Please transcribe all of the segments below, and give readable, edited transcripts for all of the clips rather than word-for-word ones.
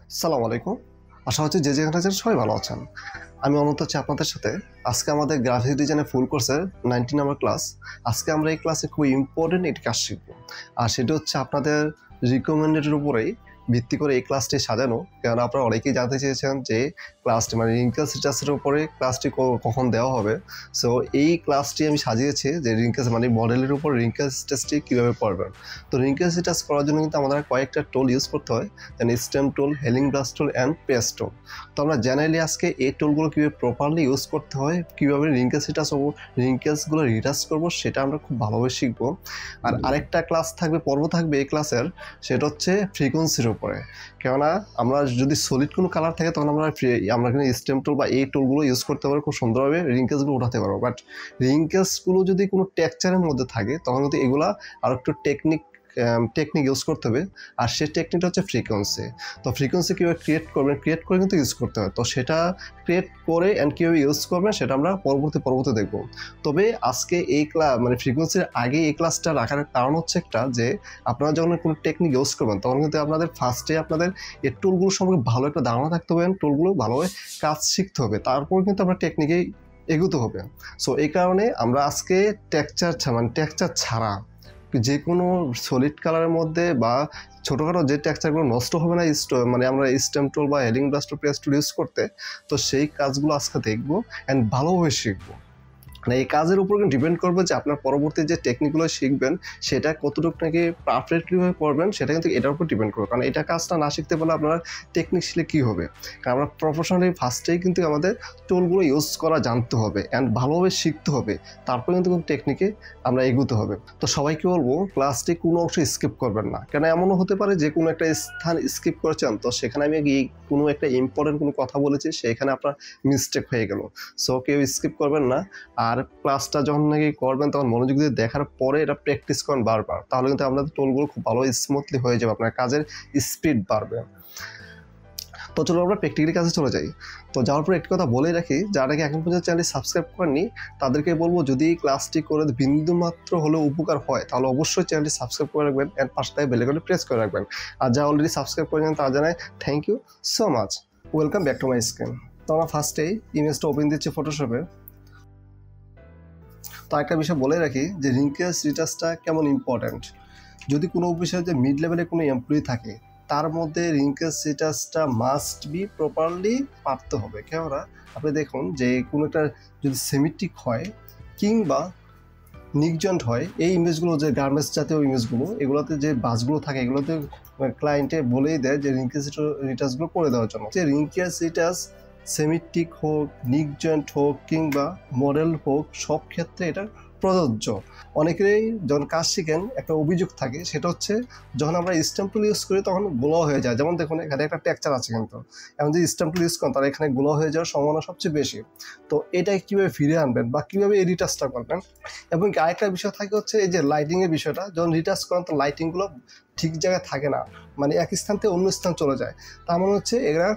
আসসালামু আলাইকুম। আশা হচ্ছে যে যেখানে আছেন সবাই ভালো আছেন। আমি অনন্ত আছি আপনাদের সাথে। আজকে আমাদের গ্রাফিক ডিজাইনের ফুল কোর্সের 19 নাম্বার ক্লাস। আজকে আমরা এই ক্লাসে খুব ইম্পর্টেন্ট একটি কাজ শিখব। আর সেটা হচ্ছে আপনাদের রিকমেন্ডেডের উপরেই ভিত্তি করে এই ক্লাসটি সাজানো। কারণ আপনারা অনেকেই জানতে চেয়েছেন যে ক্লাসটি মানে রিঙ্কেল স্ট্যাটাসের উপরে ক্লাসটি কখন দেওয়া হবে। সো এই ক্লাসটি আমি সাজিয়েছি যে রিঙ্কেল মানে মডেলের উপর রিঙ্কেল স্ট্যাটাসটি কীভাবে করবেন। তো রিঙ্কেল স্ট্যাটাস করার জন্য কিন্তু আমাদের কয়েকটা টুল ইউজ করতে হয়, যেমন stamp tool, healing brush tool and paste tool. তো আমরা জেনারেলি আজকে এই টুলগুলো কীভাবে প্রপারলি ইউজ করতে হয়, কীভাবে রিঙ্কেল স্ট্যাটাস ও রিঙ্কেলসগুলো রিটাচ করবো সেটা আমরা খুব ভালোভাবে শিখবো। আর আরেকটা ক্লাস থাকবে, পর্ব থাকবে এই ক্লাসের, সেটা হচ্ছে ফ্রিকোয়েন্সির উপরে। কেননা আমরা যদি সলিড কোনো কালার থাকে তখন আমরা কিন্তু স্টেম টুল বা এই টুলগুলো ইউজ করতে পারবো, খুব সুন্দরভাবে রিঙ্কেলসগুলো উঠাতে পারবো। বাট রিঙ্কেলসগুলো যদি কোনো টেক্সচারের মধ্যে থাকে তখন কিন্তু এগুলা আর একটু টেকনিক ইউজ করতে হবে। আর সেই টেকনিকটা হচ্ছে ফ্রিকোয়েন্সি। তো ফ্রিকোয়েন্সি কীভাবে ক্রিয়েট করবেন, ক্রিয়েট করে কিন্তু ইউজ করতে হয়। তো সেটা ক্রিয়েট করে অ্যান্ড কীভাবে ইউজ করবেন সেটা আমরা পরবর্তী দেখব। তবে আজকে এই মানে ফ্রিকোয়েন্সির আগে এই ক্লাসটা রাখার কারণ হচ্ছে একটা, যে আপনারা যখন কোনো টেকনিক ইউজ করবেন তখন কিন্তু আপনাদের ফার্স্টে আপনাদের এই টুলগুলো সম্পর্কে ভালো একটা ধারণা থাকতে হবে, টুলগুলো ভালোভাবে কাজ শিখতে হবে, তারপর কিন্তু আমরা টেকনিকেই এগোতে হবে। সো এই কারণে আমরা আজকে টেক্সচার ছাড়া যে কোনো সলিড কালারের মধ্যে বা ছোটোখাটো যে টেক্সচারগুলো নষ্ট হবে না মানে আমরা স্টেম টুল বা heading brush tool, paste tool use করতে, তো সেই কাজগুলো আজকে দেখবো অ্যান্ড ভালোভাবে শিখবো। মানে এই কাজের উপর ডিপেন্ড করবে যে আপনার পরবর্তী যে টেকনিকগুলো শিখবেন সেটা কতটুকু নাকি পারফেক্টলিভাবে করবেন, সেটা কিন্তু এটার উপর ডিপেন্ড করবে। কারণ এটা কাজটা না শিখতে পারলে আপনারা টেকনিক শিখলে কী হবে, কারণ আমরা প্রফেশনালি ফার্স্টেই কিন্তু আমাদের টুলগুলো ইউজ করা জানতে হবে অ্যান্ড ভালোভাবে শিখতে হবে, তারপরে কিন্তু টেকনিকে আমরা এগোতে হবে। তো সবাইকে বলবো ক্লাসটি কোনো অংশ স্কিপ করবেন না, কেন এমনও হতে পারে যে কোনো একটা স্থান স্কিপ করেছেন, তো সেখানে আমি কোনো একটা ইম্পর্টেন্ট কোনো কথা বলেছি, সেখানে আপনার মিস্টেক হয়ে গেল। সো কেউ স্কিপ করবেন না। আর ক্লাসটা যখন নাকি করবেন তখন মনোযোগ দিয়ে দেখার পরে এটা প্র্যাকটিস করেন বারবার, তাহলে কিন্তু আপনাদের টুলগুলো খুব ভালো স্মুথলি হয়ে যাবে, আপনার কাজের স্পিড বাড়বে। তো চলো আমরা প্র্যাকটিক্যালি কাজে চলে যাই। তো যাওয়ার পর একটি কথা বলেই রাখি, যারা নাকি এখন পর্যন্ত চ্যানেলটি সাবস্ক্রাইব করেননি তাদেরকে বলবো, যদি ক্লাসটি করে বিন্দুমাত্র হলেও উপকার হয় তাহলে অবশ্যই চ্যানেলটি সাবস্ক্রাইব করে রাখবেন অ্যান্ড পাশে থেকে বেল আইকনটি প্রেস করে রাখবেন। আর যারা অলরেডি সাবস্ক্রাইব করেছেন তারা জানাই thank you so much. Welcome back to my screen. তো আমরা ফার্স্টেই ইমেজটা ওপেন দিচ্ছি ফটোশপে। তো একটা বিষয় বলে রাখি যে রিঙ্কেল স্ট্যাটাসটা কেমন ইম্পর্ট্যান্ট। যদি কোনো অফিসে যে মিড লেভেলে কোনো এমপ্লয়ি থাকে তার মধ্যে রিঙ্কেল স্ট্যাটাসটা মাস্ট বি প্রপারলি পারতে হবে। কেননা আপনি দেখুন যে কোনো একটা যদি সিমেট্রিক হয় কিংবা নিকজয়েন্ট হয়, এই ইমেজগুলো যে গার্মেন্টস জাতীয় ইমেজগুলো, এগুলোতে যে বাসগুলো থাকে এগুলোতে ক্লায়েন্টে বলেই দেয় যে রিঙ্কেল স্ট্যাটাসগুলো করে দেওয়ার জন্য। যে রিঙ্কেল স্ট্যাটাস সেমিটিক হোক, নিক জয়েন্ট হোক কিংবা মডেল হোক, সব ক্ষেত্রে এটা প্রযোজ্য। অনেকেরই যখন কাজ শিখেন একটা অভিযোগ থাকে, সেটা হচ্ছে যখন আমরা স্টেম টুল ইউজ করি তখন গ্লো হয়ে যায়। যেমন দেখুন এখানে একটা টেক্সচার আছে, কিন্তু এখন যদি স্টেম টুল ইউজ করেন তাহলে এখানে গ্লো হয়ে যাওয়ার সম্ভাবনা সবচেয়ে বেশি। তো এটাই কীভাবে ফিরে আনবেন বা কীভাবে এই রিটাচটা করবেন। এবং আরেকটা বিষয় থাকে হচ্ছে এই যে লাইটিংয়ের বিষয়টা, যখন রিটাচ করেন তো লাইটিংগুলো ঠিক জায়গায় থাকে না, মানে এক স্থান থেকে অন্য স্থান চলে যায়। তার মানে হচ্ছে এরা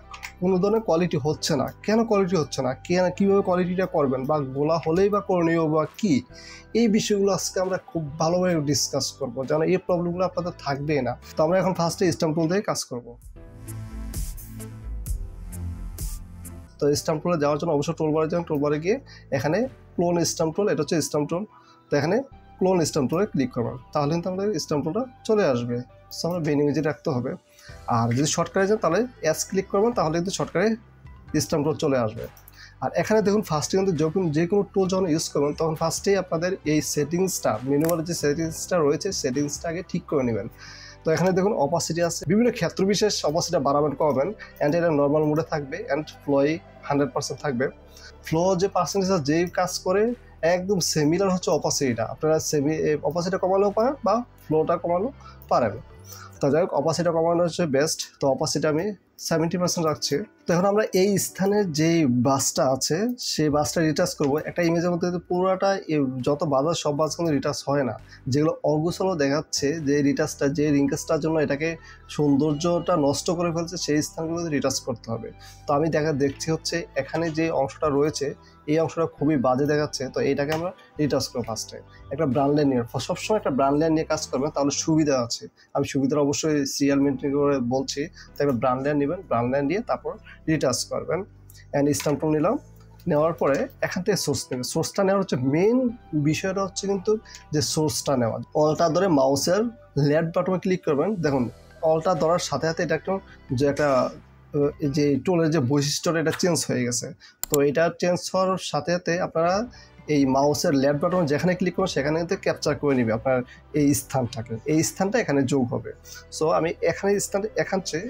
কোনো ধরনের কোয়ালিটি হচ্ছে না। কেন কোয়ালিটি হচ্ছে না, কীভাবে কোয়ালিটিটা করবেন, বা গোলা হলেই বা করণীয় বা কী, এই বিষয়গুলো আজকে আমরা খুব ভালোভাবে ডিসকাস করবো, যেন এই প্রবলেমগুলো আপনাদের থাকবেই না। তো আমরা এখন ফার্স্টে স্ট্যাম্প টুল দিয়ে কাজ করব। তো স্ট্যাম্প টুলে যাওয়ার জন্য অবশ্যই টুলবারে যান, টুলবারে গিয়ে এখানে ক্লোন স্ট্যাম্প টুল, এটা হচ্ছে স্ট্যাম্প টুল। তো এখানে ক্লোন স্ট্যাম্প টুলে ক্লিক করবেন, তাহলে কিন্তু আমাদের স্ট্যাম্প টুলটা চলে আসবে। সো আমরা বেন ইমেজে রাখতে হবে। আর যদি শর্টকাটে যান তাহলে এস ক্লিক করবেন, তাহলে কিন্তু শর্টকাটে স্ট্যাম্প টুল চলে আসবে। আর এখানে দেখুন ফার্স্টে কিন্তু যখন যে কোনো টুল যখন ইউজ করবেন তখন ফার্স্টেই আপনাদের এই সেটিংসটা, মেনুবারের যে সেটিংসটা রয়েছে সেটিংসটা আগে ঠিক করে নেবেন। তো এখানে দেখুন অপাসিটি আছে, বিভিন্ন ক্ষেত্র বিশেষ অপাসিটি বাড়াবেন কমাবেন, অ্যান্ড এটা নর্মাল মোডে থাকবে অ্যান্ড ফ্লোই 100% থাকবে। ফ্লো যে পার্সেন্টেজ যেই কাজ করে একদম সিমিলার হচ্ছে অপাসিটিটা। আপনারা অপাসিটি কমালেও পারেন বা ফ্লোটা কমালেও পারেন। তো যাই হোক অপাসিটি কমানো হচ্ছে বেস্ট। তো অপাসিটি আমি 70% রাখছি। তো এখন আমরা এই স্থানের যে বাসটা আছে সেই বাসটা রিটাচ করবো। একটা ইমেজের মধ্যে পুরোটা যত বাজার সব বাস কিন্তু রিটাচ হয় না, যেগুলো অগোছালো দেখাচ্ছে, যে রিটাচটা যে রিঙ্কেলসটার জন্য এটাকে সৌন্দর্যটা নষ্ট করে ফেলছে সেই স্থানগুলোতে রিটাচ করতে হবে। তো আমি দেখছি হচ্ছে এখানে যে অংশটা রয়েছে এই অংশটা খুবই বাজে দেখাচ্ছে, তো এইটাকে আমরা রিটাচ করবো। ফার্স্টে একটা ব্র্যান্ড লাইন নিয়ে, সবসময় একটা ব্র্যান্ড লাইন নিয়ে কাজ করবেন, তাহলে সুবিধা আছে। আমি সুবিধাটা অবশ্যই সিরিয়াল মেনটেন করে বলছি। তো একটা ব্র্যান্ড লাইন নেবেন, নেবেন, ব্রাউন লাইন দিয়ে তারপর রিটাচ করবেন। অ্যান্ড স্ট্যাম্প টুল নিলাম, নেওয়ার পরে এখান থেকে সোর্স নেবেন। সোর্সটা নেওয়ার হচ্ছে মেন বিষয়টা হচ্ছে কিন্তু যে সোর্সটা নেওয়া। অলটা ধরে মাউসের লেফট বাটনে ক্লিক করবেন। দেখুন অলটা ধরার সাথে সাথে এটা একটু যে একটা যে টুলের যে বৈশিষ্ট্যটা এটা চেঞ্জ হয়ে গেছে। তো এটা চেঞ্জ হওয়ার সাথে সাথে আপনারা এই মাউসের লেফট বাটন যেখানে ক্লিক করবেন সেখানে কিন্তু ক্যাপচার করে নেবে আপনার এই স্থানটাকে, এই স্থানটা এখানে যোগ হবে। সো আমি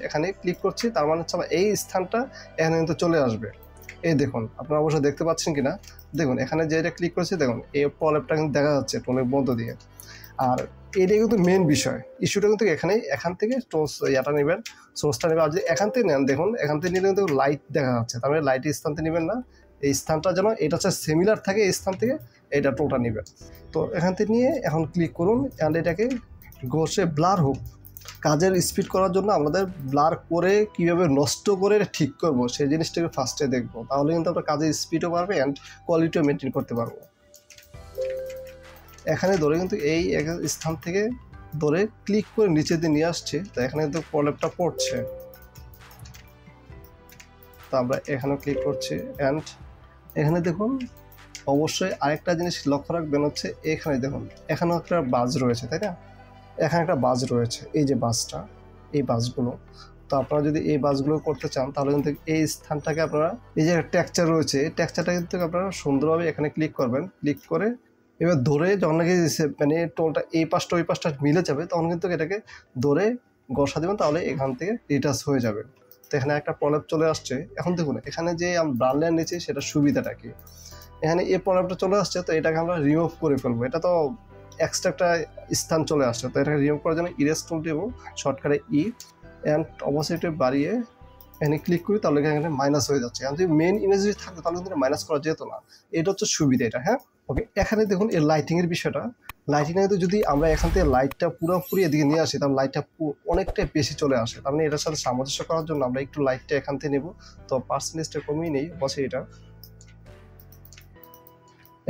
এখানে ক্লিক করছি, তার মানে হচ্ছে এই স্থানটা এখানে কিন্তু চলে আসবে। এই দেখুন আপনারা অবশ্যই দেখতে পাচ্ছেন কিনা, দেখুন এখানে যেটা ক্লিক করেছি দেখুন এই প্রলেপটা কিন্তু দেখা যাচ্ছে টুলের মধ্য দিয়ে। আর এটাই কিন্তু মেন বিষয়, ইস্যুটা কিন্তু এখান থেকে ইয়াটা নেবেন, সোর্সটা নেবেন। আর যদি এখান থেকে নেন, দেখুন এখান থেকে নিলে কিন্তু লাইট দেখা যাচ্ছে, তার মানে লাইটের স্থান থেকে নেবেন না, এই স্থানটা যেন এটা হচ্ছে সিমিলার থাকে, এই স্থান থেকে এটা টোটা নেবেন। তো এখান থেকে নিয়ে এখন ক্লিক করুন অ্যান্ড এটাকে ঘষে ব্লার হোক। কাজের স্পিড করার জন্য আমাদের ব্লার করে কীভাবে নষ্ট করে ঠিক করব সেই জিনিসটাকে ফার্স্টে দেখবো, তাহলে কিন্তু আমরা কাজের স্পিডও বাড়বে অ্যান্ড কোয়ালিটিও মেনটেন করতে পারবো। এখানে ধরে কিন্তু এই স্থান থেকে ধরে ক্লিক করে নিচে দিয়ে নিয়ে আসছে, তো এখানে কিন্তু প্রলেপটা পড়ছে। তো আমরা এখানে ক্লিক করছি অ্যান্ড এখানে দেখুন অবশ্যই আরেকটা জিনিস লক্ষ্য রাখবেন হচ্ছে এখানে দেখুন এখানেও একটা বাজ রয়েছে, তাই না? এখানে একটা বাজ রয়েছে, এই যে বাজটা, এই বাজগুলো। তো আপনারা যদি এই বাজগুলো করতে চান তাহলে কিন্তু এই স্থানটাকে আপনারা, এই যে টেক্সচার রয়েছে এই টেক্সচারটা কিন্তু আপনারা সুন্দরভাবে এখানে ক্লিক করবেন। ক্লিক করে এবার ধরে যখন নাকি মানে টোলটা এই পাশটা ওই পাশটা মিলে যাবে তখন কিন্তু এটাকে ধরে ঘষা দেবেন, তাহলে এখান থেকে রিটাচ হয়ে যাবে। তো এখানে একটা প্রলেপ চলে আসছে। এখন দেখুন এখানে যে আমরা ব্রাউন লাইন নিয়েছি সেটা সুবিধাটা কি, এখানে এই প্রলেপটা চলে আসছে, তো এটাকে আমরা রিমুভ করে ফেলবো। এটা তো এক্সট্রা একটা স্থান চলে আসছে, তো এটাকে রিমুভ করার জন্য ইরেজ টুল দেব, শর্টকাটে ই অ্যান্ড অপোজিটে বাড়িয়ে এখানে ক্লিক করি, তাহলে এখানে মাইনাস হয়ে যাচ্ছে। আর যদি মেন ইমেজ যদি থাকতো তাহলে কিন্তু মাইনাস করা যেত না। এটা হচ্ছে সুবিধা এটা। হ্যাঁ ওকে, এখানে দেখুন এই লাইটিংয়ের বিষয়টা, লাইটিংয়ে তো যদি আমরা এখান থেকে লাইটটা পুরোপুরি এদিকে নিয়ে আসি তাহলে লাইটটা অনেকটাই বেশি চলে আসে। তার মানে এটার সাথে সামঞ্জস্য করার জন্য আমরা একটু লাইটটা এখান থেকে নেব। তো পার্সেন্টেজটা কমিয়ে নেই, বসে এটা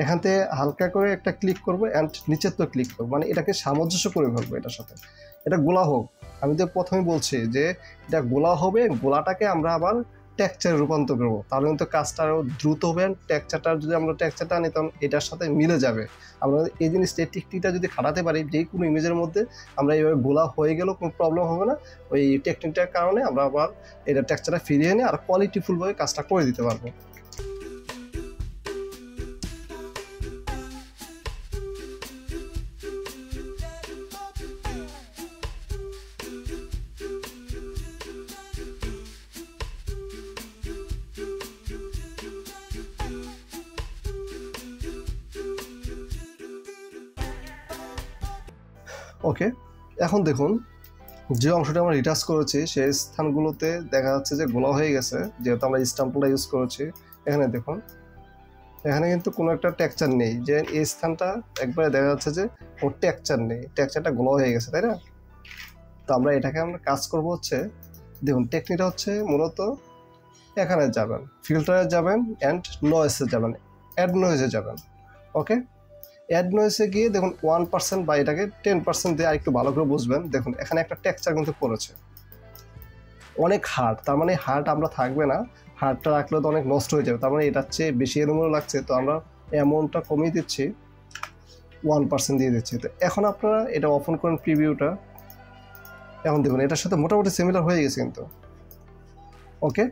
এখান থেকে হালকা করে একটা ক্লিক করবো অ্যান্ড নিচের তো ক্লিক করবো, মানে এটাকে সামঞ্জস্য করে ফেলবো এটার সাথে। এটা গোলা হোক, আমি তো প্রথমে বলছি যে এটা গোলা হবে, গোলাটাকে আমরা আবার টেক্সচারে রূপান্তর করবো, তাহলে কিন্তু কাজটা আরও দ্রুত হবে। টেক্সচারটা যদি আমরা টেক্সচারটা আনি তখন এটার সাথে মিলে যাবে। আমরা এই জিনিসটা টেকনিকটা যদি খাটাতে পারি যে কোনো ইমেজের মধ্যে, আমরা এইভাবে গোলা হয়ে গেলেও কোনো প্রবলেম হবে না। ওই টেকনিকটার কারণে আমরা আবার এটা টেক্সচারটা ফিরিয়ে এনে আর কোয়ালিটিফুলভাবে কাজটা করে দিতে পারবো। ওকে, এখন দেখুন যে অংশটা আমরা রিটাচ করেছি সেই স্থানগুলোতে দেখা যাচ্ছে যে গোলা হয়ে গেছে, যেহেতু আমরা স্ট্যাম্পটা ইউজ করেছি। এখানে দেখুন এখানে কিন্তু কোনো একটা টেক্সচার নেই, যে এই স্থানটা একবারে দেখা যাচ্ছে যে ওর টেক্সচার নেই, টেক্সচারটা গোলা হয়ে গেছে, তাই না? তো আমরা এটাকে আমরা কাজ করব হচ্ছে, দেখুন টেকনিকটা হচ্ছে মূলত এখানে যাবেন, ফিল্টারে যাবেন অ্যান্ড নয়েসে যাবেন, অ্যাড নয়েসে যাবেন। ওকে, অ্যাড নয়েসে গিয়ে দেখুন 1% বা এটাকে 10% দিয়ে আরেকটু ভালো করে বুঝবেন। দেখুন এখানে একটা টেক্সচার কিন্তু পড়েছে, অনেক হার্ড, তার মানে হার্ড আমরা থাকবে না, হার্ডটা রাখলে তো অনেক নষ্ট হয়ে যাবে, তার মানে এটার চেয়ে বেশি এলোমেলো লাগছে। তো আমরা অ্যামাউন্টটা কমিয়ে দিচ্ছি, 1% দিয়ে দিচ্ছি। তো এখন আপনারা এটা ওপেন করেন প্রিভিউটা, এখন দেখুন এটার সাথে মোটামুটি সিমিলার হয়ে গেছে কিন্তু। ওকে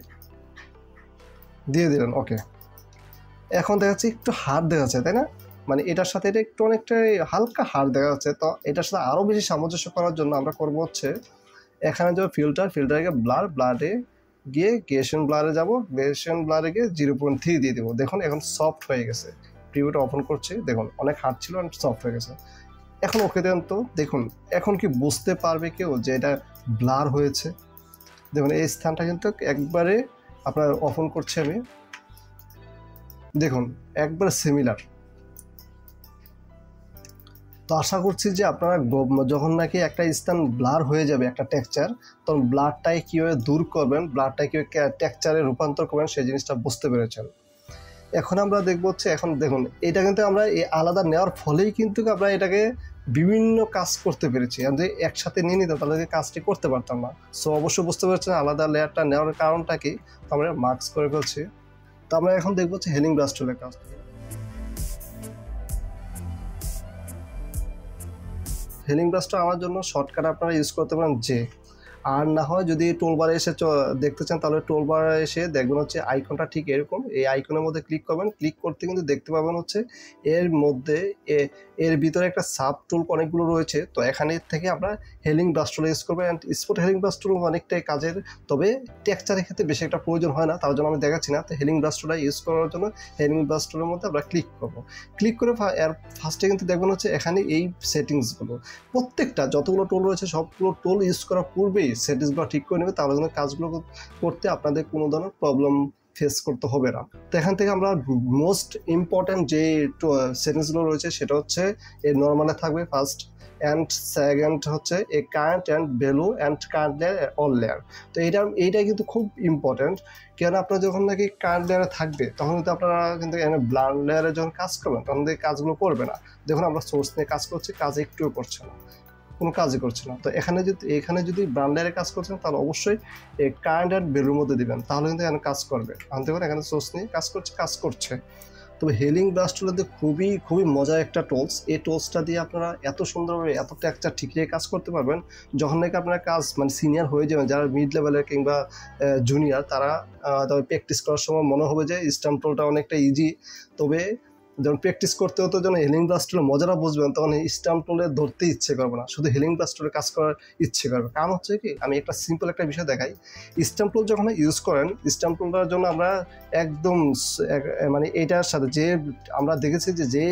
দিয়ে দিলেন, ওকে এখন দেখা যাচ্ছে একটু হার্ড দেখা যাচ্ছে, তাই না? মানে এটার সাথে এটা একটু অনেকটা হালকা হার্ড দেখা যাচ্ছে। তো এটার সাথে আরও বেশি সামঞ্জস্য করার জন্য আমরা করবো হচ্ছে এখানে যাবো ফিল্টারকে ব্লারে গিয়ে গেশন ব্লারে যাবো, গেশন ব্লারে গিয়ে 0.3 দিয়ে দেবো। দেখুন এখন সফট হয়ে গেছে, প্রিভিউটা ওপেন করছি, দেখুন অনেক হার্ড ছিল অনেক সফট হয়ে গেছে। এখন ওকে দেন, তো দেখুন এখন কি বুঝতে পারবে কেউ যে এটা ব্লার হয়েছে? দেখুন এই স্থানটা কিন্তু একবারে আপনার ওপেন করছি আমি, দেখুন একবারে সিমিলার। তো আশা করছি যে আপনারা যখন নাকি একটা স্থান ব্লার হয়ে যাবে একটা টেক্সচার, তখন ব্লারটাই কীভাবে দূর করবেন, ব্লারটাই কীভাবে টেক্সচারে রূপান্তর করবেন সেই জিনিসটা বুঝতে পেরেছেন। এখন আমরা দেখবো হচ্ছে, এখন দেখুন এটা কিন্তু আমরা এই আলাদা নেওয়ার ফলেই কিন্তু আমরা এটাকে বিভিন্ন কাজ করতে পেরেছি। আমি যদি একসাথে নিয়ে নিতাম তাহলে কাজটি করতে পারতাম না। সো অবশ্যই বুঝতে পারছেন আলাদা লেয়ারটা নেওয়ার কারণটা কি। তো আমরা মার্কস করে ফেলছি। তো আমরা এখন দেখবো হচ্ছে হেলিং ব্রাশ টুলের কাজ। হেলিং ব্রাশটা আমার জন্য শর্টকাট আপনারা ইউজ করতে পারেন যে, আর না হয় যদি টুলবারে এসে দেখতে চান তাহলে টুলবারে এসে দেখবেন হচ্ছে আইকনটা ঠিক এরকম, এই আইকনের মধ্যে ক্লিক করবেন। ক্লিক করতে কিন্তু দেখতে পাবেন হচ্ছে এর মধ্যে এর ভিতরে একটা সাব টুল অনেকগুলো রয়েছে। তো এখানে থেকে আমরা হেলিং ব্রাশ টুল ইউজ করবো। অ্যান্ড স্পট হেলিং ব্রাশ টুল অনেকটাই কাজের, তবে টেক্সচারের ক্ষেত্রে বেশি একটা প্রয়োজন হয় না, তার জন্য আমি দেখাচ্ছি না। তো হেলিং ব্রাশ টুলটা ইউজ করার জন্য হেলিং ব্রাশ টুলের মধ্যে আমরা ক্লিক করবো। ক্লিক করে এর ফার্স্টে কিন্তু দেখবেন হচ্ছে এখানে এই সেটিংসগুলো, প্রত্যেকটা যতগুলো টুল রয়েছে সবগুলো টুল ইউজ করার পূর্বেই সেটিংসগুলো ঠিক করে নেবে, তাহলে কিন্তু কাজগুলো করতে আপনাদের কোনো ধরনের প্রবলেম ফেস করতে হবে না। তো এখান থেকে আমরা মোস্ট ইম্পর্ট্যান্ট যে সেটিংসগুলো রয়েছে সেটা হচ্ছে এর নর্মালে থাকবে ফার্স্ট, অ্যান্ড সেকেন্ড হচ্ছে a current and value and current layer all layer. তো এইটা কিন্তু খুব ইম্পর্ট্যান্ট, কেন আপনার যখন নাকি কারেন্ট লেয়ারে থাকবে তখন কিন্তু আপনারা কিন্তু ব্লার লেয়ারে যখন কাজ করবেন তখন এই কাজগুলো করবে না। দেখুন আমরা সোর্স নিয়ে কাজ করছি, কাজ একটুও করছে না, কোনো কাজই করছে না। তো এখানে যদি ব্রান্ডারে কাজ করছেন তাহলে অবশ্যই এই কারেন্ট অ্যান্ড ভ্যালুর মধ্যে দিবেন, তাহলে কিন্তু এখানে কাজ করবে। আনতে পারেন এখানে সোর্স নিয়ে কাজ করছে। তবে হেলিং ব্রাশ টুলতে খুবই মজার একটা টুলস। এই টুলসটা দিয়ে আপনারা এত সুন্দরভাবে এত টেক্সচার ঠিক রেখে কাজ করতে পারবেন, যখন নাকি আপনারা কাজ মানে সিনিয়র হয়ে যাবেন, যারা মিড লেভেলের কিংবা জুনিয়র, তারা তবে প্র্যাকটিস করার সময় মনে হবে যে স্ট্যাম্প টুলটা অনেকটা ইজি। তবে যখন প্র্যাকটিস করতে হতো যখন হেলিং ব্রাশ টুলের মজাটা বুঝবেন তখন এই স্ট্যাম্প টুলে ধরতে ইচ্ছে করবে না, শুধু হেলিং ব্রাশ টুলে কাজ করার ইচ্ছে করবে। কারণ হচ্ছে কি, আমি একটা সিম্পল একটা বিষয় দেখাই। স্ট্যাম্প টুল যখন ইউজ করেন, স্ট্যাম্প টুলটার জন্য আমরা একদম মানে এটার সাথে যে আমরা দেখেছি যে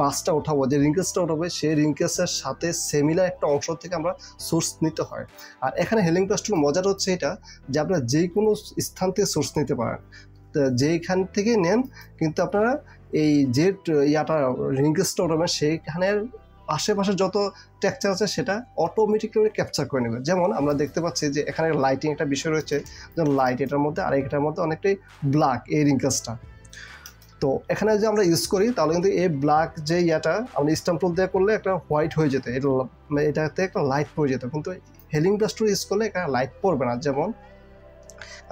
বাসটা ওঠাবো, যে রিঙ্কেলসটা ওঠাবো, সেই রিঙ্কেলসের সাথে সেমিলার একটা অংশ থেকে আমরা সোর্স নিতে হয়। আর এখানে হেলিং ব্রাশ টুলের মজাটা হচ্ছে এটা যে আপনারা যে কোনো স্থান থেকে সোর্স নিতে পারেন, যেইখান থেকে নেন কিন্তু আপনারা এই যে রিঙ্কেলসটা ওঠাবেন সেইখানের আশেপাশে যত টেক্সচার আছে সেটা অটোমেটিক্যালি ক্যাপচার করে নেবে। যেমন আমরা দেখতে পাচ্ছি যে এখানে লাইটিং একটা বিষয় রয়েছে, যেমন লাইট এটার মধ্যে আর এটার মধ্যে অনেকটাই ব্ল্যাক এই রিঙ্কেলসটা। তো এখানে যে আমরা ইউজ করি তাহলে কিন্তু এই ব্ল্যাক যে আমরা স্ট্যাম্প টুল দিয়ে করলে একটা হোয়াইট হয়ে যেত, এটাতে একটা লাইট পড়ে যেত, কিন্তু হেলিং ব্রাশ টুল ইউজ করলে এখানে লাইট পড়বে না। যেমন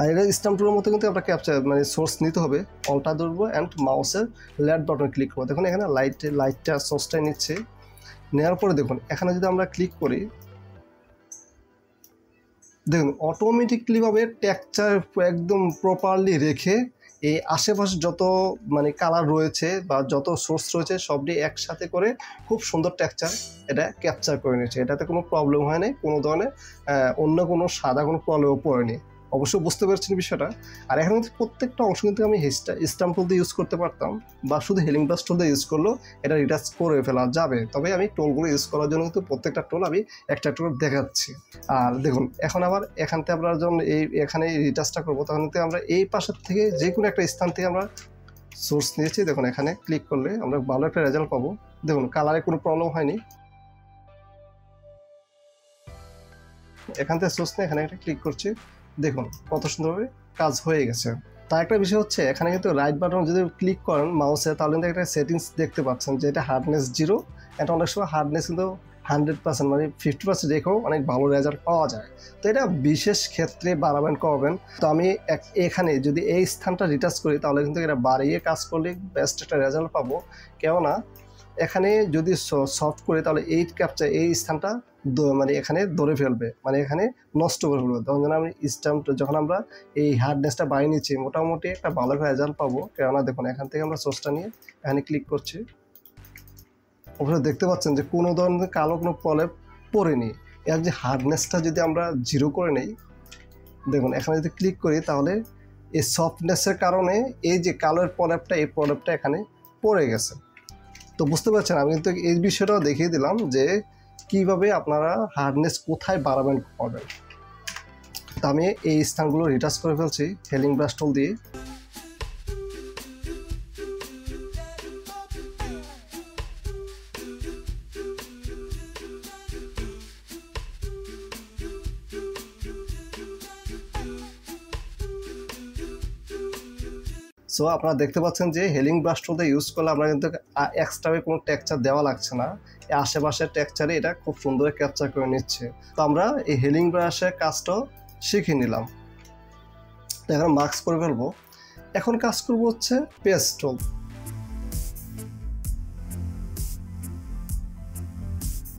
আর এটা স্ট্যাম্প টুলের মতো কিন্তু আমরা ক্যাপচার মানে সোর্স নিতে হবে, অল্টা ধরবো অ্যান্ড মাউসের লেফট বাটন ক্লিক করবো। দেখুন এখানে লাইটটা সোর্সটাই নিচ্ছে, নেওয়ার পরে দেখুন এখানে যদি আমরা ক্লিক করি দেখুন অটোমেটিকলিভাবে টেক্সচার একদম প্রপারলি রেখে এই আশেপাশে যত মানে কালার রয়েছে বা যত সোর্স রয়েছে সবটি একসাথে করে খুব সুন্দর টেক্সচার এটা ক্যাপচার করে নিয়েছে। এটাতে কোনো প্রবলেম হয় নাই, কোনো ধরনের অন্য কোনো সাদা কোনো প্রবলেমও পড়েনি। অবশ্যই বুঝতে পারছেন বিষয়টা। আর এখন কিন্তু প্রত্যেকটা অংশ কিন্তু আমি স্ট্যাম্প টুল দিয়ে ইউজ করতে পারতাম, বা শুধু হেলিং ব্রাশ টুল দিয়ে ইউজ করলেও এটা রিটাচ করে ফেলা যাবে। তবে আমি টুলগুলো ইউজ করার জন্য কিন্তু প্রত্যেকটা টুল আমি একটা দেখাচ্ছি। আর দেখুন এখন আবার এখান থেকে আমরা যখন এখানে রিটাচটা করবো তখন থেকে আমরা এই পাশের থেকে যে কোনো একটা স্থান থেকে আমরা সোর্স নিয়েছি। দেখুন এখানে ক্লিক করলে আমরা ভালো একটা রেজাল্ট পাবো। দেখুন কালারে কোনো প্রবলেম হয়নি। এখান থেকে সোর্স নিয়ে এখানে একটা ক্লিক করছি, দেখুন কত সুন্দরভাবে কাজ হয়ে গেছে। তার একটা বিষয় হচ্ছে এখানে কিন্তু রাইট বাটন যদি ক্লিক করেন মাউসে তাহলে কিন্তু একটা সেটিংস দেখতে পাচ্ছেন যে এটা হার্ডনেস 0। এটা অনেক সময় হার্ডনেস কিন্তু 100% মানে 50% রেখেও অনেক ভালো রেজাল্ট পাওয়া যায়। তো এটা বিশেষ ক্ষেত্রে বাড়াবেন কমাবেন। তো আমি এখানে যদি এই স্থানটা রিটাচ করি তাহলে কিন্তু এটা বাড়িয়ে কাজ করলে বেস্ট একটা রেজাল্ট পাবো। কেননা এখানে যদি সফট করে তাহলে এই ক্যাপচার এই স্থানটা মানে এখানে ধরে ফেলবে, মানে এখানে নষ্ট করে ফেলবে। তখন যেন আমি যখন আমরা এই হার্ডনেসটা বাড়িয়ে নিচ্ছি মোটামুটি একটা ভালো রেজাল্ট পাবো। কেননা দেখুন এখান থেকে আমরা সোর্সটা নিয়ে এখানে ক্লিক করছি, অবশ্যই দেখতে পাচ্ছেন যে কোনো ধরনের কালো কোনো প্রলেপ পড়েনি। এর যে হার্ডনেসটা যদি আমরা 0 করে নেই, দেখুন এখানে যদি ক্লিক করি তাহলে এই সফটনেসের কারণে এই যে কালোর প্রলেপটা এই প্রলেপটা এখানে পড়ে গেছে। তো বুঝতে পারছেন আমি কিন্তু এই বিষয়টাও দেখিয়ে দিলাম যে কিভাবে আপনারা হার্ডনেস কোথায় বাড়াবেন কমাবেন। তো আমি এই স্থানগুলো রিটাচ করে ফেলছি হেলিং ব্রাশ টুল দিয়ে। সো আপনারা দেখতে পাচ্ছেন যে হেলিং ব্রাশ টুলটা ইউজ করলে আমরা কিন্তু এক্সট্রা কোনো টেক্সচার দেওয়া লাগছে না। আশেপাশের টেক্সচারে এটা খুব সুন্দর ক্যাপচার করে নিচ্ছে। তো আমরা এই হেলিং ব্রাশের কাজটাও শিখে নিলাম। তো এখন মাস্ক করে ফেলবো। এখন কাজ করবো হচ্ছে পেস্টল।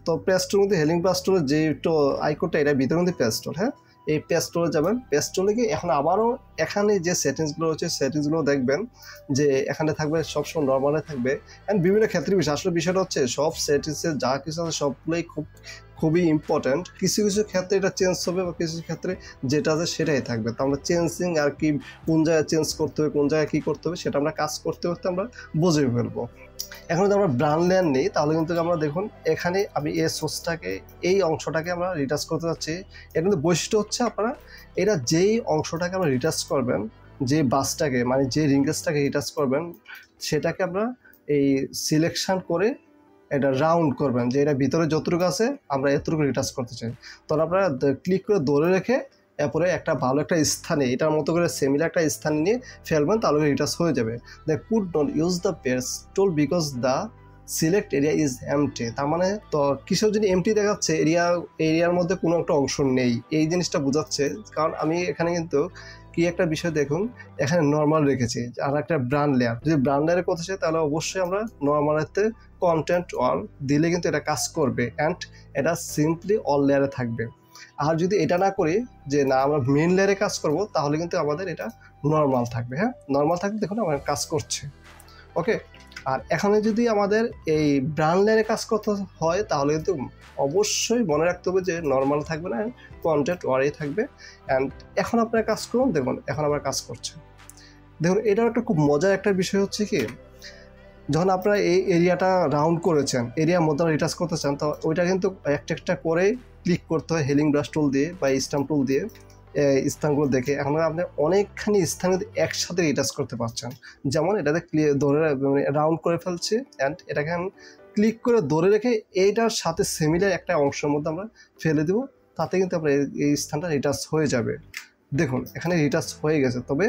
তো পেস্টলের মধ্যে হেলিং ব্রাশটুলের যে একটু আইকনটা এটা ভিতরের মধ্যে পেস্টল, হ্যাঁ এই পেস্টলে যাবেন। পেস্টলে গিয়ে এখন আবারও এখানে যে সেটিংসগুলো রয়েছে সেটিংসগুলো দেখবেন যে এখানে থাকবে সবসময় নর্মালে থাকবে। অ্যান্ড বিভিন্ন ক্ষেত্রে আসলে বিষয়টা হচ্ছে সব সেটিংসে যা কিছু আছে সবগুলোই খুবই ইম্পর্ট্যান্ট। কিছু কিছু ক্ষেত্রে এটা চেঞ্জ হবে বা কিছু ক্ষেত্রে যেটা আছে সেটাই থাকবে। তো আমরা চেঞ্জিং আর কি কোন জায়গায় চেঞ্জ করতে হবে কোন জায়গায় কী করতে হবে সেটা আমরা কাজ করতে করতে আমরা বুঝে ফেলবো। এখন যদি আমরা ব্রাউন লেয়ার নিই তাহলে কিন্তু আমরা দেখুন এখানে আমি এই সোর্সটাকে এই অংশটাকে আমরা রিটাচ করতে যাচ্ছি। এর কিন্তু বৈশিষ্ট্য হচ্ছে আপনারা এটা যেই অংশটাকে আমরা রিটাচ করবেন, যে বাসটাকে মানে যে রিঙ্গেসটাকে রিটাচ করবেন সেটাকে আমরা এই সিলেকশন করে এটা রাউন্ড করবেন, যে এটা ভিতরে যতটুকু আছে আমরা এতটুকু রিটাচ করতে চাই। তখন আপনারা ক্লিক করে ধরে রেখে এরপরে একটা ভালো একটা স্থানে এটার মতো করে সিমিলার একটা স্থানে নিয়ে ফেলবেন, তাহলে রিটাচ হয়ে যাবে। The could not use the pastel because the select area is empty. তার মানে তো কিসের জন্য এমটি দেখাচ্ছে, এরিয়ার মধ্যে কোনো একটা অংশ নেই এই জিনিসটা বোঝাচ্ছে। কারণ আমি এখানে কিন্তু কি একটা বিষয় দেখুন এখানে নর্মাল রেখেছি আর একটা ব্রান্ড লেয়ার। যদি ব্রান্ড লেয়ারের কথা চাই তাহলে অবশ্যই আমরা নর্মালেতে কন্টেন্ট অল দিলে কিন্তু এটা কাজ করবে অ্যান্ড এটা সিম্পলি অল লেয়ারে থাকবে। আর যদি এটা না করি যে না আমরা মেন লেয়ারে কাজ করব তাহলে কিন্তু আমাদের এটা নর্মাল থাকবে। হ্যাঁ নর্মাল থাকবে, দেখুন আমার কাজ করছে ওকে। আর এখানে যদি আমাদের এই ব্রাউন লেয়ারে কাজ করতে হয় তাহলে কিন্তু অবশ্যই মনে রাখতে হবে যে নর্মাল থাকবে না, কন্টেন্ট ওয়ারেই থাকবে। অ্যান্ড এখন আপনারা কাজ করুন, দেখুন এখন আবার কাজ করছে। দেখুন এটাও একটা খুব মজার একটা বিষয় হচ্ছে কি, যখন আপনারা এই এরিয়াটা রাউন্ড করেছেন এরিয়ার মধ্যে রিটাচ করতে চান তো ওইটা কিন্তু একটা একটা করে ক্লিক করতে হয় হেলিং ব্রাশ টুল দিয়ে বা স্ট্যাম্প টুল দিয়ে স্থানগুলো দেখে। এখন আপনি অনেকখানি স্থান একসাথে রিটাচ করতে পারছেন। যেমন এটাতে ধরে রাউন্ড করে ফেলছি অ্যান্ড এটাকে ক্লিক করে ধরে রেখে এইটার সাথে সিমিলার একটা অংশের মধ্যে আমরা ফেলে দেবো, তাতে কিন্তু আমরা এই স্থানটা রিটাচ হয়ে যাবে। দেখুন এখানে রিটাচ হয়ে গেছে, তবে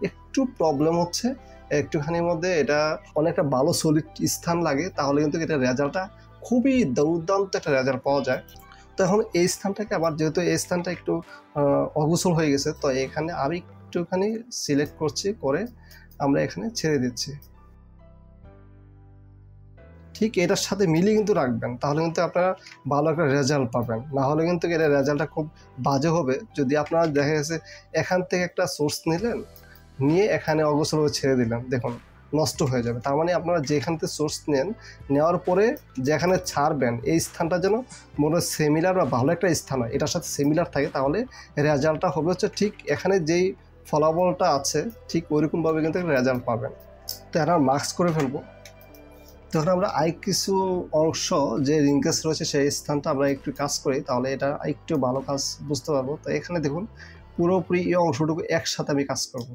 একটু প্রবলেম হচ্ছে একটুখানির মধ্যে এটা অনেকটা ভালো সলিড স্থান লাগে তাহলে কিন্তু এটা রেজাল্টটা খুবই দুর্দান্ত একটা রেজাল্ট পাওয়া যায়। তো এখন এই স্থানটাকে আবার যেহেতু এই স্থানটা একটু অগোছল হয়ে গেছে তো এখানে আমি একটুখানি সিলেক্ট করছি করে আমরা এখানে ছেড়ে দিচ্ছি। ঠিক এটার সাথে মিলিয়ে কিন্তু রাখবেন তাহলে কিন্তু আপনারা ভালো একটা রেজাল্ট পাবেন। না হলে কিন্তু এটা রেজাল্টটা খুব বাজে হবে। যদি আপনারা দেখা গেছে এখান থেকে একটা সোর্স নিলেন নিয়ে এখানে অগোছলভাবে ছেড়ে দিলেন, দেখুন নষ্ট হয়ে যাবে। তার মানে আপনারা যেখান থেকে সোর্স নেন নেওয়ার পরে যেখানে ছাড়বেন এই স্থানটা যেন মনে হয় সিমিলার বা ভালো একটা স্থান হয়, এটার সাথে সিমিলার থাকে, তাহলে রেজাল্টটা হবে হচ্ছে ঠিক এখানে যেই ফলাফলটা আছে ঠিক ওইরকমভাবে কিন্তু রেজাল্ট পাবেন। তো এটা মার্কস করে ফেলবো। তখন আমরা কিছু অংশ যে রিঙ্কেস রয়েছে সেই স্থানটা আমরা একটু কাজ করি তাহলে এটা একটু ভালো কাজ বুঝতে পারবো। তো এখানে দেখুন পুরোপুরি এই অংশটুকু একসাথে আমি কাজ করব।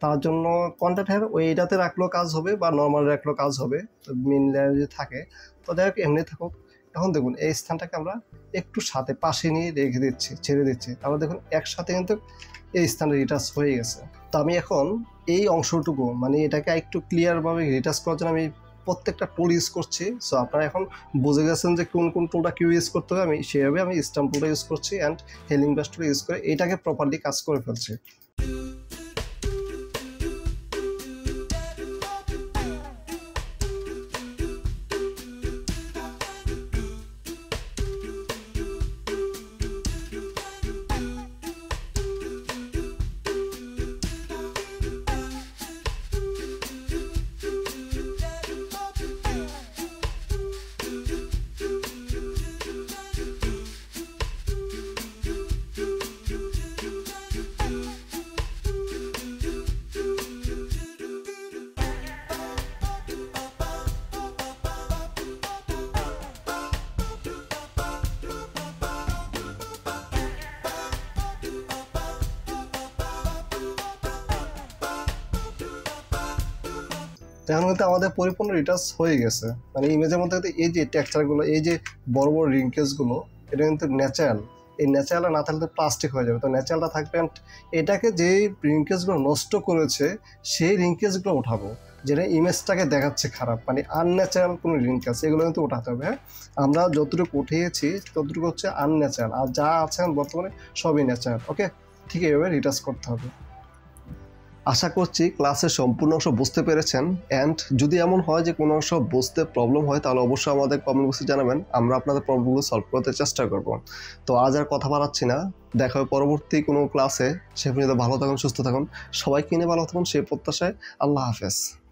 তার জন্য কন্টেন্ট হেয়ার ওইটাতে রাখলেও কাজ হবে বা নর্মাল রাখলেও কাজ হবে। তো মেন লেয়ার যদি থাকে তো দেখ এমনি থাকুক। এখন দেখুন এই স্থানটাকে আমরা একটু সাথে পাশে নিয়ে রেখে দিচ্ছি, ছেড়ে দিচ্ছি, তাহলে দেখুন একসাথে কিন্তু এই স্থানে রিটাচ হয়ে গেছে। তো আমি এখন এই অংশটুকু মানে এটাকে একটু ক্লিয়ারভাবে রিটাচ করার জন্য আমি প্রত্যেকটা টুল ইউজ করছি। সো আপনারা এখন বুঝে গেছেন যে কোন কোন টুলটা কিউ ইউজ করতে হবে। আমি সেভাবে আমি স্ট্যাম্প টুলটা ইউজ করছি and healing brush tool use করে এটাকে প্রপারলি কাজ করে ফেলছি। এখন কিন্তু আমাদের পরিপূর্ণ রিটাচ হয়ে গেছে। মানে ইমেজের মধ্যে এই যে টেক্সচারগুলো এই যে বড় বড় রিঙ্কেলসগুলো এটা কিন্তু ন্যাচারাল। এই ন্যাচারালটা না থাকলে প্লাস্টিক হয়ে যাবে। তো ন্যাচারালটা থাকবে। এটাকে যে রিঙ্কেলসগুলো নষ্ট করেছে সেই রিঙ্কেলসগুলো উঠাবো। যেটা ইমেজটাকে দেখাচ্ছে খারাপ, মানে আনন্যাচারাল কোনো লিঙ্ক আছে, এগুলো কিন্তু উঠাতে হবে। হ্যাঁ, আমরা যতটুকু উঠিয়েছি ততটুকু হচ্ছে আনন্যাচারাল, আর যা আছে বর্তমানে সবই ন্যাচারাল। ওকে, ঠিক এইভাবে রিটাচ করতে হবে। আশা করছি ক্লাসের সম্পূর্ণ অংশ বুঝতে পেরেছেন। অ্যান্ড যদি এমন হয় যে কোনো অংশ বুঝতে প্রবলেম হয় তাহলে অবশ্যই আমাদের কমেন্ট বক্সে জানাবেন, আমরা আপনাদের প্রবলেমগুলো সলভ করতে চেষ্টা করব। তো আজ আর কথা বাড়াচ্ছি না, দেখা হবে পরবর্তী কোনো ক্লাসে। সে পর্যন্ত ভালো থাকুন, সুস্থ থাকুন, সবাইকে নিয়ে ভালো থাকুন সেই প্রত্যাশায়। আল্লাহ হাফেজ।